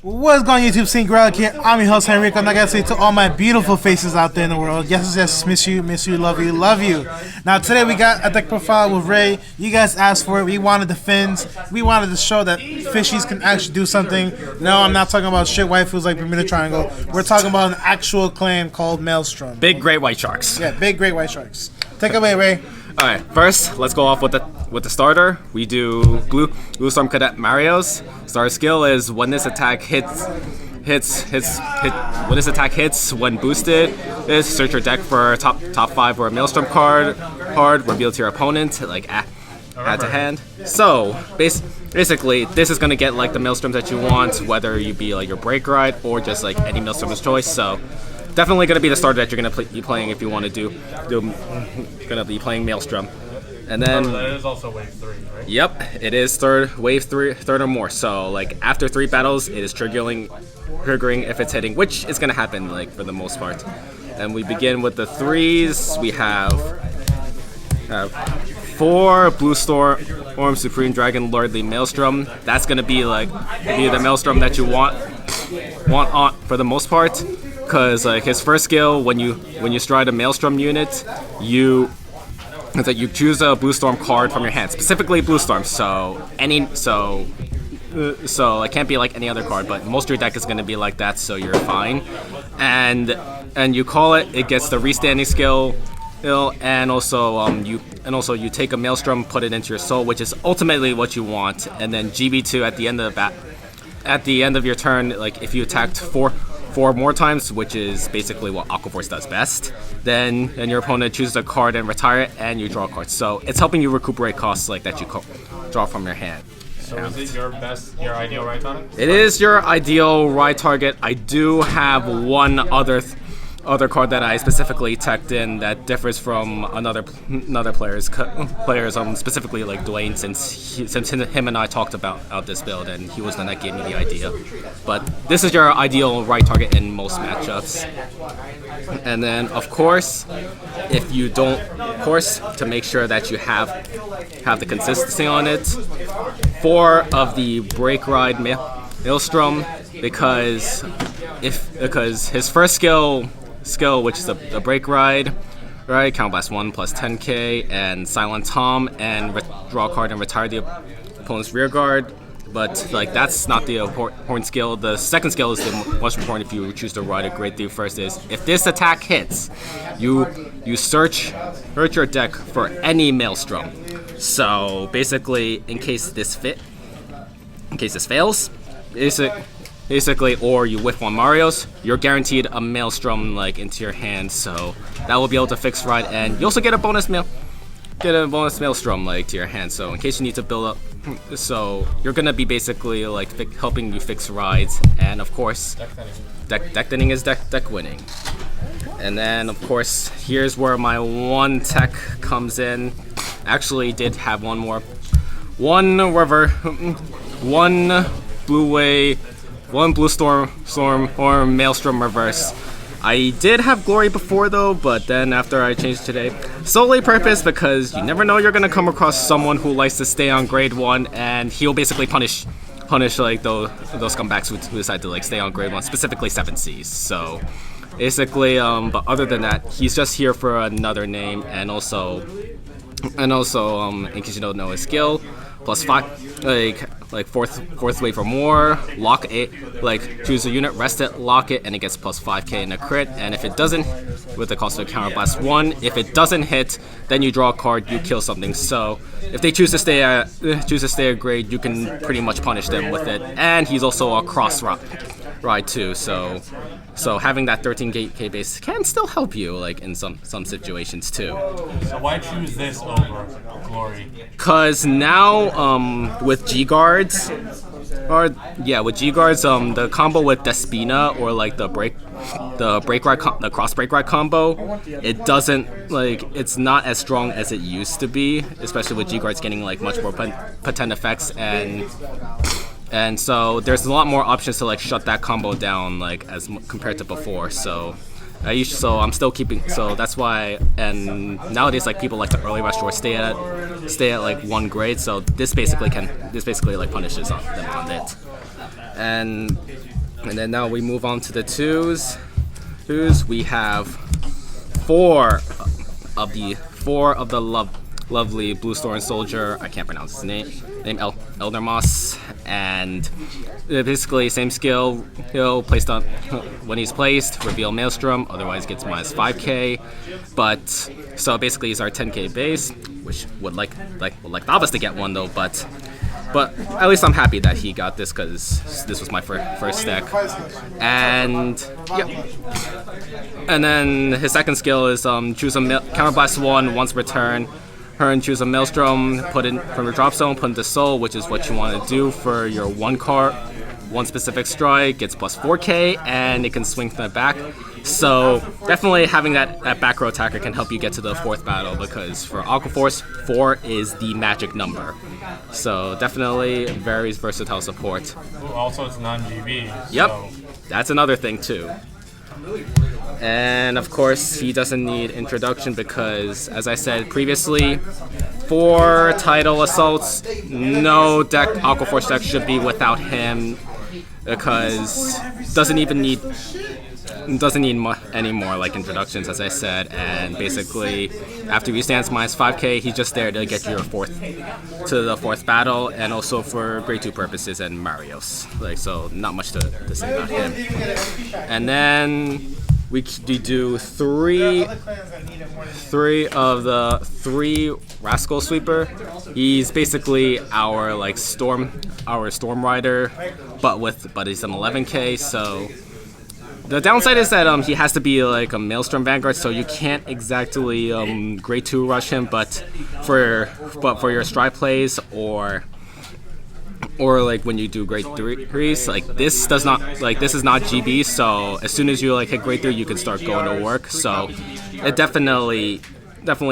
What's going on, YouTube scene? Gradelock here. I'm your host Henrico, and I gotta say to all my beautiful faces out there in the world, yes, miss you, love you, love you. Now today we got a deck profile with Ray. You guys asked for it. We wanted the fins. We wanted to show that fishies can actually do something. No, I'm not talking about shit waifus like Bermuda Triangle. We're talking about an actual clan called Maelstrom. Big great white sharks. Yeah, big great white sharks. Take it away, Ray. All right, first let's go off with the starter. We do Blue Storm Cadet Mario's starter skill is when this attack hits when boosted is search your deck for top 5 or a Maelstrom card reveal to your opponent, like add to hand. So basically this is gonna get like the Maelstroms that you want, whether you be like your Break Ride or just like any Maelstrom of choice. So definitely gonna be the starter that you're gonna be playing if you want to gonna be playing Maelstrom. And then that is also wave 3, right? Yep, it is wave 3 or more. So like after 3 battles, it is triggering if it's hitting, which is gonna happen like for the most part. And we begin with the 3s. We have 4 Blue Storm Supreme Dragon Lordly Maelstrom. That's gonna be like the Maelstrom that you want on for the most part, because like his first skill, when you stride a Maelstrom unit, you choose a Blue Storm card from your hand, specifically Blue Storm. So it can't be like any other card, but most of your deck is going to be like that, so you're fine. And you call it. It gets the restanding skill, and also you take a Maelstrom, put it into your soul, which is ultimately what you want. And then GB2 at the end of your turn, like if you attacked 4 more times, which is basically what Aqua does best, then your opponent chooses a card and retire it, and you draw a card. So it's helping you recuperate costs like that you draw from your hand. So is it your ideal ride target? It is your ideal ride target. I do have one other card that I specifically teched in that differs from another players, specifically like Dwayne, since him and I talked about this build, and he was the one that gave me the idea. But this is your ideal ride target in most matchups. And then of course, if you don't, to make sure that you have the consistency on it, 4 of the Break Ride Maelstrom, because his first skill, which is the Break Ride, right? Counterblast 1 plus 10k, and Silent Tom, and draw a card and retire the opponent's rear guard. But like that's not the important skill. The second skill is the most important if you choose to ride a Grade 3 first. Is if this attack hits, you search your deck for any Maelstrom. So basically, in case this fails, basically, or you whiff on Mario's, you're guaranteed a Maelstrom like into your hand, so that will be able to fix ride, and you also get a bonus Maelstrom like to your hand. So in case you need to build up, so you're gonna be basically like helping you fix rides, and of course, deck thinning is deck winning. And then of course, here's where my one tech comes in. Actually, did have one Blue Storm or Maelstrom reverse. I did have Glory before though, but then after I changed today, solely purpose because you never know you're gonna come across someone who likes to stay on grade 1, and he'll basically punish like those scumbags who decide to like stay on grade 1, specifically 7Cs. So basically, but other than that, he's just here for another name, and also in case you don't know his skill, +5, like fourth wave or more, lock it, like choose a unit, rest it, lock it, and it gets +5k in a crit. And if it doesn't, with the cost of counterblast 1, if it doesn't hit, then you draw a card, you kill something. So if they choose to stay a grade, you can pretty much punish them with it. And he's also a cross ride too, so having that 13k base can still help you like in some situations too. So why choose this over Glory? Cause now with G-Guards, the combo with Despina or like the cross break ride combo, it doesn't like, it's not as strong as it used to be, especially with G-Guards getting like much more potent effects, and so there's a lot more options to like shut that combo down like as compared to before. So I'm still keeping, so that's why. And nowadays like people like to early rush or stay at like 1 grade. So this basically like punishes them on it. And then now we move on to the twos. We have four of the lovely Blue Storm Soldier. I can't pronounce his name. Elder Moss, and basically same skill. He'll place on when he's placed, reveal Maelstrom. Otherwise, gets minus 5k. But so basically, he's our 10k base, which would like Thavas to get one though. But at least I'm happy that he got this because this was my first deck. And yeah. And then his second skill is choose a counterblast 1 once per turn. Choose a Maelstrom, put it from your drop zone, put into Soul, which is what you want to do for your one specific strike. Gets plus 4k, and it can swing from the back. So definitely having that back row attacker can help you get to the 4th battle, because for Aqua Force, 4 is the magic number. So definitely very versatile support. Also, it's non-GB. Yep, so. That's another thing too. And of course, he doesn't need introduction because, as I said previously, for title assaults, no Aqua Force deck should be without him, because doesn't need any more like introductions, as I said. And basically, after he stands minus 5k, he's just there to get you to the 4th battle, and also for grade 2 purposes and Mario's. So not much to say about him. And then we do three of the 3 Rascal Sweeper. He's basically our Storm Rider, but he's an 11k. So the downside is that he has to be like a Maelstrom Vanguard, so you can't exactly grade 2 rush him. But for your stride plays or like when you do grade 3s, this is not GB, so as soon as you hit grade 3, you can start going to work. So it definitely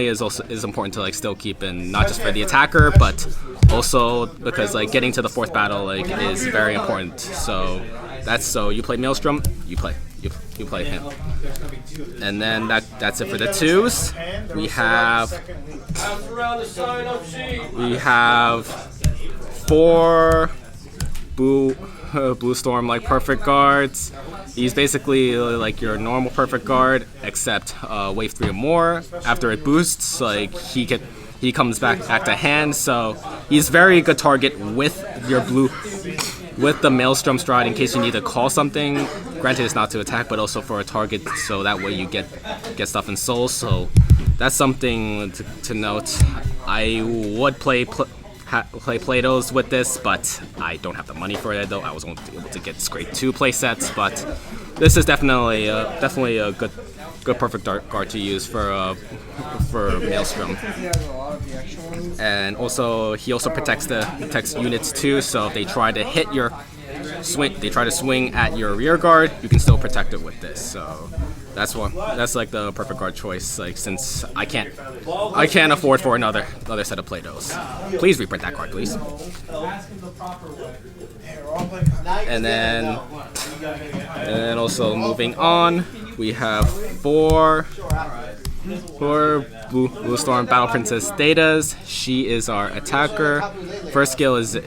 is important to still keep in, not just for the attacker, but also because getting to the 4th battle is very important. So you play Maelstrom, you play him. And then that's it for the 2s. We have 4 Blue Storm perfect guards. He's basically your normal perfect guard, except wave 3 or more. After it boosts, he comes back to hand. So he's very good target with the Maelstrom stride in case you need to call something. Granted, it's not to attack, but also for a target, so that way you get stuff in Soul. So that's something to note. I would play Play-Dohs with this, but I don't have the money for it though. I was only able to get grade 2 play sets, but this is definitely a good perfect guard to use for Maelstrom. And also he also protects units too. So if they try to hit your swing at your rear guard, you can still protect it with this. So that's the perfect guard choice. Since I can't afford for another set of Play-Dohs. Please reprint that card, please. And then also moving on, we have 4 Blue Storm Battle Princess Datas. She is our attacker. First skill is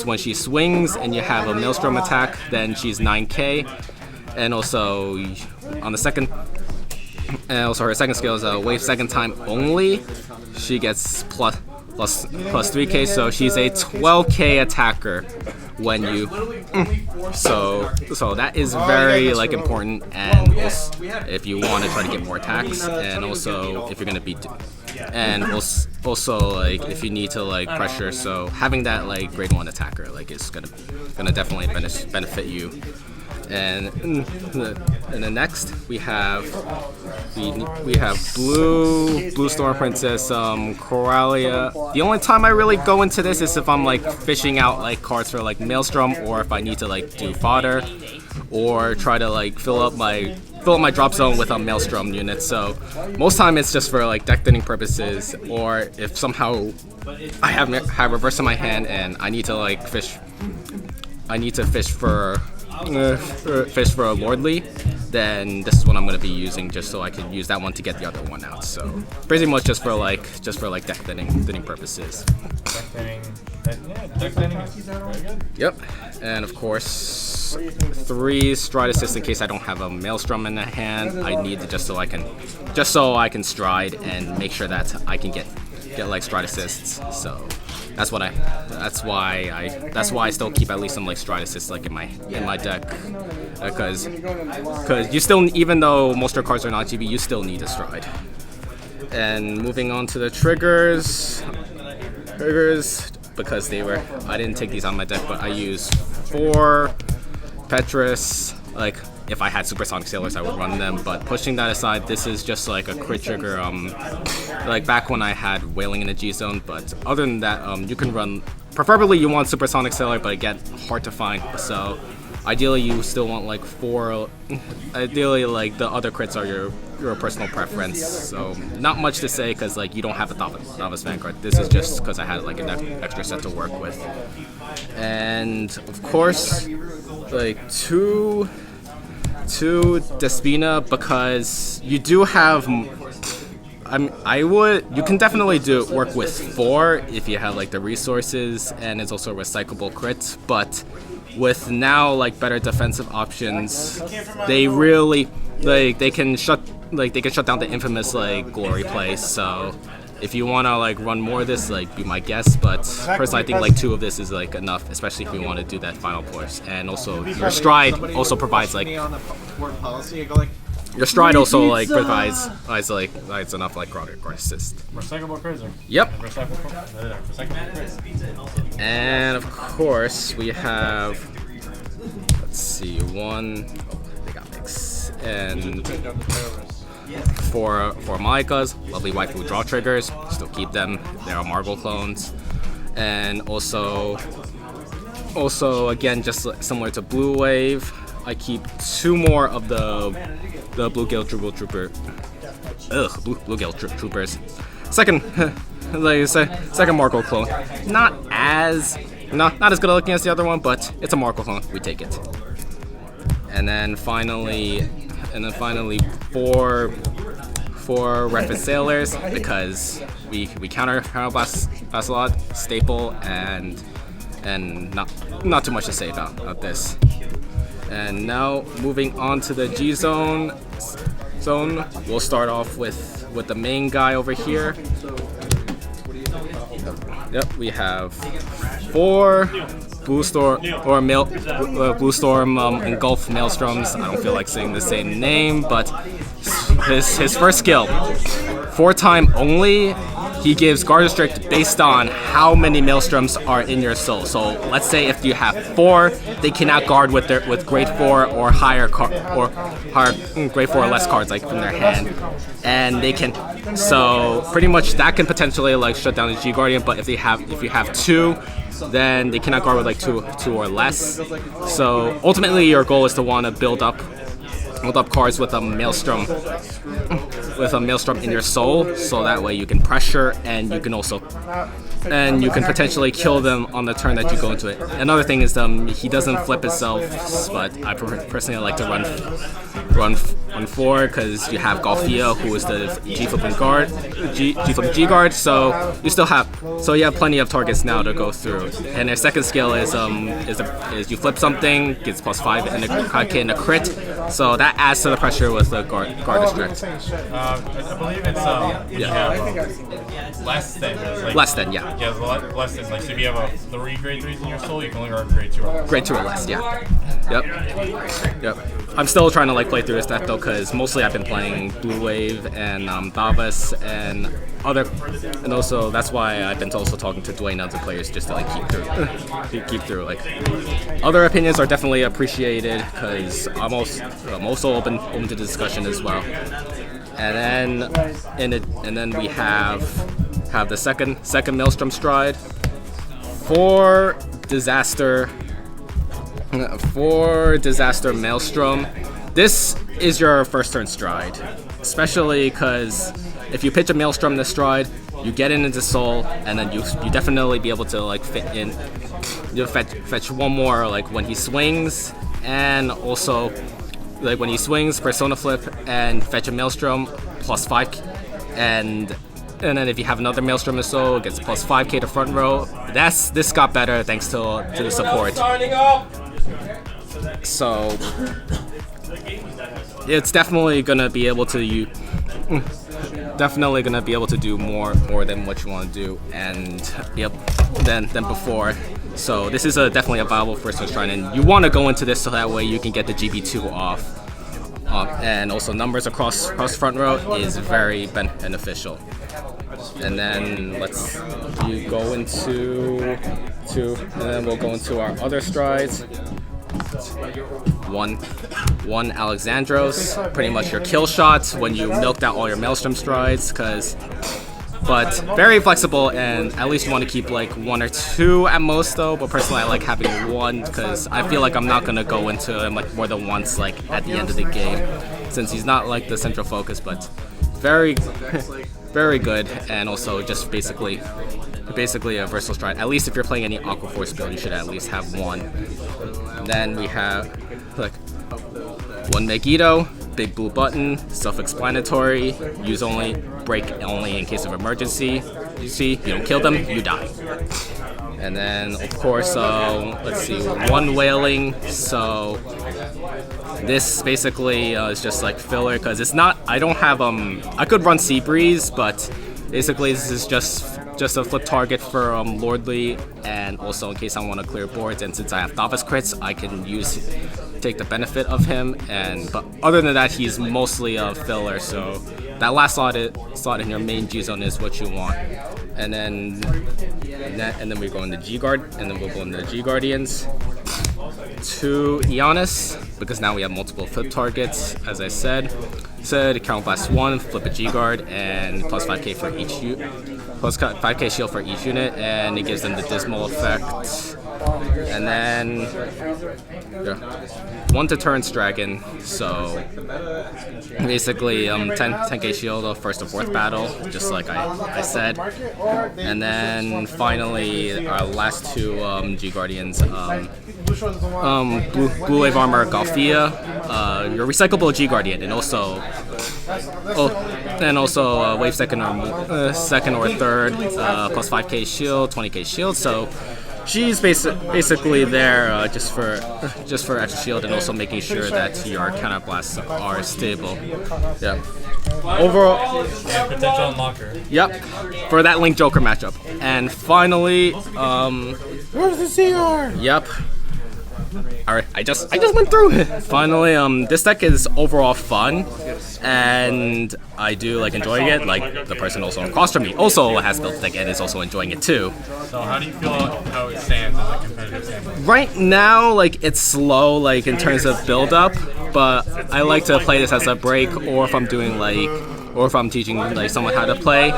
when she swings and you have a Maelstrom attack, then she's 9k. And also on the second, her second skill is a wave second time only. She gets plus 3k, so she's a 12k attacker when you. So that is very important, and also, if you want to try to get more attacks, and also if you're gonna beat, and also if you need to pressure. So having that grade 1 attacker is gonna definitely benefit you. And then next we have Blue Storm Princess Coralia. The only time I really go into this is if I'm fishing out cards for Maelstrom, or if I need to do fodder, or try to fill up my drop zone with a Maelstrom unit. So most time it's just for deck thinning purposes, or if somehow I have reverse in my hand and I need to fish for a Lordly, then this is what I'm going to be using, just so I can use that one to get the other one out. So pretty much just for like deck thinning purposes. Deck thinning is very good. Yep, and of course 3 Stride Assist in case I don't have a Maelstrom in the hand. I need it just so I can stride and make sure that I can get like Stride Assists. So that's why I still keep at least some like Stride Assists like in my deck, because you still, even though most of your cards are not GB, you still need a Stride. And moving on to the triggers, because I didn't take these on my deck, but I use 4 Petrus. Like if I had Supersonic Sailors, I would run them, but pushing that aside, this is just like a crit trigger, like back when I had Wailing in the G Zone. But other than that, you can run, preferably you want Supersonic Sailor, but again, hard to find. So ideally you still want like 4, ideally like the other crits are your personal preference. So not much to say, because like you don't have a Novice Vanguard. This is just because I had like an extra set to work with. And of course, like two Despina, because you do have, you can definitely work with 4 if you have like the resources, and it's also a recyclable crit. But with now like better defensive options, they really they can shut down the infamous like glory play. So if you want to like run more of this, like be my guest, but personally I think like 2 of this is like enough, especially if you want to do that final push. And also your Stride also provides like your Stride also like provides enough like guard assist. Recyclable cruiser. Yep. Recyclable cruiser. And of course we have, let's see, they got mix, and for Maikas, lovely waifu draw triggers, still keep them. They are Marble clones. And also again, just similar to Blue Wave, I keep 2 more of the Bluegill Trooper. Bluegill Troopers. Second Marco clone. Not as good looking as the other one, but it's a Marco clone. We take it. And then finally 4 Rapid Sailors, because we counter Blast a lot, staple, and not too much to say about this. And now moving on to the G zone, we'll start off with the main guy over here. Yep, we have 4 Blue Storm Engulf Maelstroms. I don't feel like saying the same name, but his first skill, 4-time only. He gives Guard Restrict based on how many Maelstroms are in your soul. So let's say if you have 4, they cannot guard with grade 4 or higher grade 4 or less cards like from their hand, and they can. So pretty much that can potentially like shut down the G Guardian. But if you have 2, then they cannot guard with like 2 or less. So ultimately, your goal is to want to build up cards with a Maelstrom in your soul, so that way you can pressure, and you can potentially kill them on the turn that you go into it. Another thing is he doesn't flip himself, but I personally like to run 4, because you have Golfia, who is the G-flipping guard, G-flipping G-guard, so you have plenty of targets now to go through. And their second skill is you flip something, gets +5 and a crit, so that adds to the pressure with the guard restrict. I believe it's you have less than. Like, less than, yeah. Yeah, less than. Like, so if you have 3 grade 3s in your soul, you can only guard grade 2 or less. Grade 2 or less, yeah. Yep. I'm still trying to like play through this deck though, because mostly I've been playing Blue Wave and Davos and also that's why I've been also talking to Dwayne and other players, just to like keep through. Like, other opinions are definitely appreciated, because I'm also open to discussion as well. And then we have the second Maelstrom Stride for Disaster Maelstrom. This is your first turn Stride, especially because if you pitch a Maelstrom this Stride, you get it into Soul, and then you definitely be able to like fit in. You'll fetch 1 more like when he swings, and also like when he swings, Persona Flip and fetch a Maelstrom +5, and then if you have another Maelstrom missile, it gets +5k to front row. This got better thanks to the support. So it's definitely gonna be able to do more than what you want to do, and than before. So this is definitely a viable first shrine, and you want to go into this so that way you can get the GB2 off. And also numbers across front row is very beneficial. And then we'll go into our other strides. One Alexandros, pretty much your kill shots when you milked out all your Maelstrom strides, but very flexible, and at least you want to keep like 1 or 2 at most though, but personally I like having 1 because I feel like I'm not going to go into him like more than once like at the end of the game, since he's not like the central focus, but very very good, and also just basically a versatile stride. At least if you're playing any Aqua Force build, you should at least have 1. Then we have like 1 Megiddo, big blue button, self-explanatory, use only, break only in case of emergency. You see, you don't kill them, you die. And then of course, let's see, 1 Wailing. So this basically is just like filler because it's not. I don't have I could run Sea Breeze, but basically this is just a flip target for Lordly, and also in case I want to clear boards, and since I have novice crits, I can take the benefit of him. But other than that, he's mostly a filler. So that last slot in your main G zone is what you want. And then we go into G Guard, and then we'll go into the G Guardians. 2 O.N.S, because now we have multiple flip targets, as I said. Count blast 1, flip a G Guard, and +5k for each +5k shield for each unit, and it gives them the dismal effect. And then 1 Deterrence Dragon, so basically 10k shield first to 4th battle, just like I said. And then finally our last 2 G Guardians, Blue Wave Armor Galfia, your recyclable G Guardian, and also wave second or 3rd, +5k shield, 20k shield. So she's basically there just for extra shield, and also making sure that your counter blasts are stable. Yeah. Overall, potential unlocker. Yep, for that Link Joker matchup. And finally, where's the CR? Yep. Alright, I just went through it. Finally, this deck is overall fun, and I do like enjoying it. Like the person also across from me also has built the deck and is also enjoying it too. So how do you feel how it stands as a competitive standpoint? Right now, like it's slow, like in terms of build up, but I like to play this as a break, or if I'm doing if I'm teaching like someone how to play.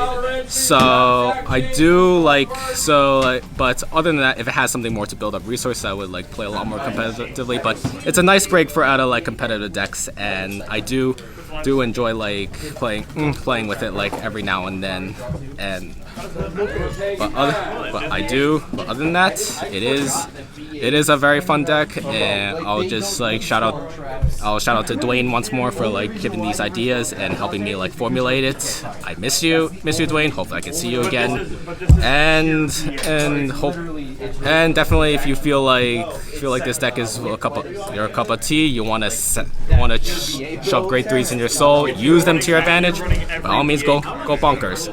So I do but other than that, if it has something more to build up resources, I would like play a lot more competitively. But it's a nice break for out of like competitive decks, and I do enjoy like playing with it like every now and then. But other than that, it is a very fun deck, and I'll just like shout out to Dwayne once more for like giving these ideas and helping me like formulate it. I miss you Dwayne. Hopefully I can see you again, and definitely if you feel like this deck is your cup of tea, you want to shove grade 3s in your soul, use them to your advantage, by all means go bonkers.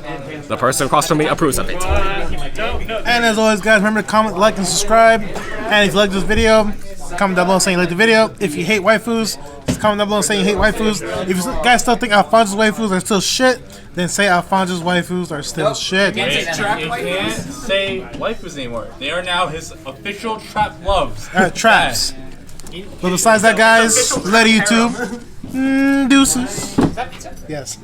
The person across from me approves of it. And as always, guys, remember to comment, like, and subscribe. And if you like this video, comment down below saying you like the video. If you hate waifus, just comment down below saying you hate waifus. If you guys still think Alfonso's waifus are still shit, then say Alfonso's waifus are still shit. You can't say waifus anymore. They are now his official trap loves. Traps. But besides that, guys, later YouTube. Deuces. Yes.